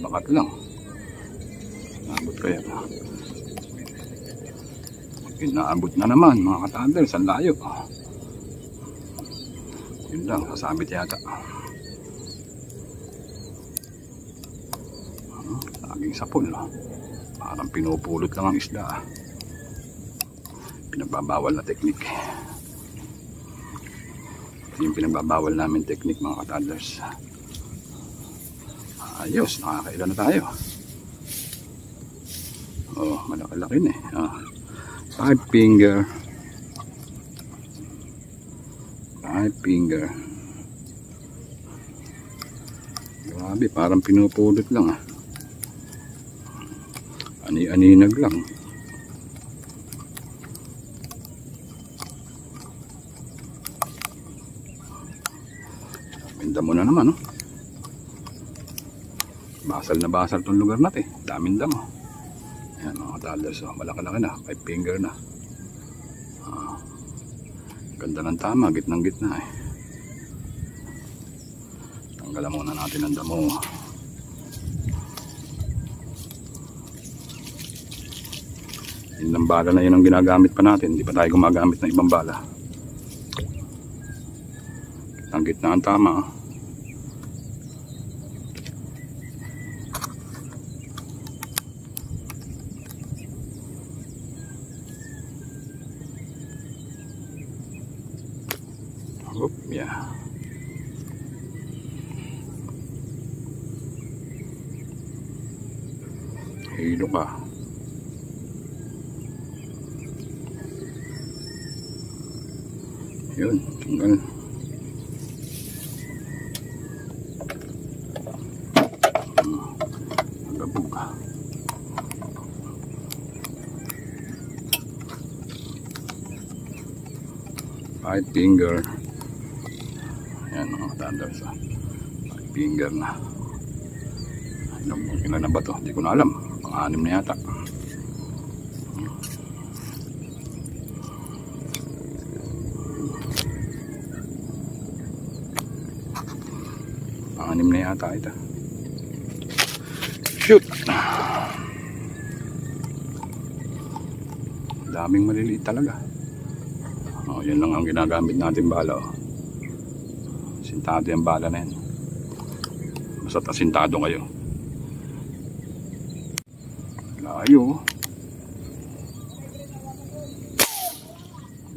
bakat lang. Naabot kaya. Inaabot na naman mga ka-thunder. Sa layo. Yun lang, sasabit yata. Laging sapon. Parang pinupulot lang ang isda. Pinagbabawal na teknik. Yung pinagbabawal namin teknik mga ka-thunders. Ayos, nakakailan na tayo. Oh, malaki-laki na eh. 5 finger. 5 finger. Grabe, parang pinupulot lang ah. Ani-aninag lang. Damo na naman, no? Basal na basal tong lugar natin. Daming damo. Ayan mga ka-thunders, oh, malaki-laki na. 5 finger na. Ganda ng tama, gitnang-gitna eh. Tanggalan muna natin ang damo. Yung bala na yun ang ginagamit pa natin. Hindi pa tayo gumagamit ng ibang bala. Gitnang-gitna ang tama, oh. Yeah. Hilo ka. Yun, tanggal. Nagabog ka. Five finger. Ayan mga ka-thunders, 5 finger na. Ilan na ba to? Hindi ko na alam. Pang-anim na yata. Pang-anim na yata ito. Shoot! Daming maliliit talaga. Oh, yun lang ang ginagamit natin bala, oh. Asintado yung bala na yan. Basta't asintado kayo. Layo.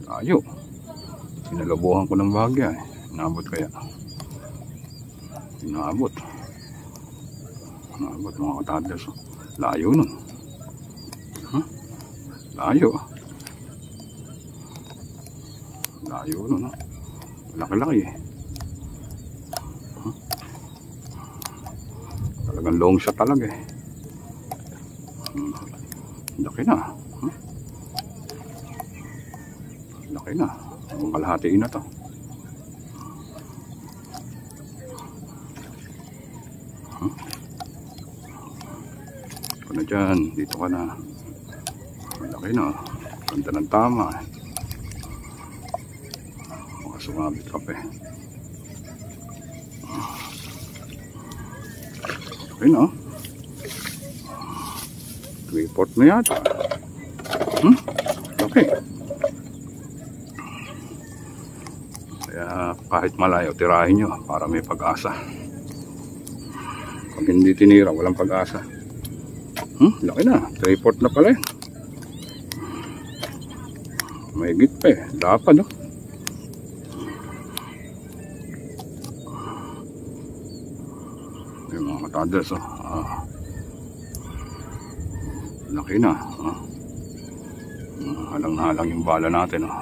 Layo. Pinalabuhan ko ng bahagya eh. Inaabot kaya. Inaabot. Inaabot mga ka-thunders. Layo nun. Huh? Layo. Layo nun. Laki-laki eh. Talagang long shot talaga eh. Laki na. Laki na. Ang kalahatiin na to. Ito na dyan. Dito ka na. Laki na. Ganda ng tama eh. Makasumabit ka pa eh. Okay na. 3/4 na yata. Okay. Kaya kahit malayo, tirahin nyo para may pag-asa. Pag hindi tinira, walang pag-asa. Laki na. 3/4 na pala eh. May higit pa eh. Dapat, no? Yung mga ka-thunders, oh. Laki na. Halang-halang yung bala natin, oh.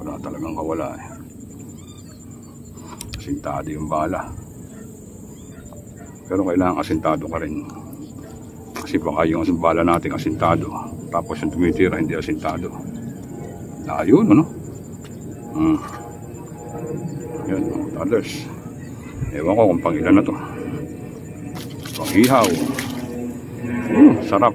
Wala talagang kawala eh. Asintado yung bala. Pero kailangan asintado ka rin. Kasi baka yung bala natin asintado, tapos yung tumitira hindi asintado. Layo, no? Yan, mga ka-thunders. Ewan ko kung pang ilan na to. Pang ihaw. Sarap.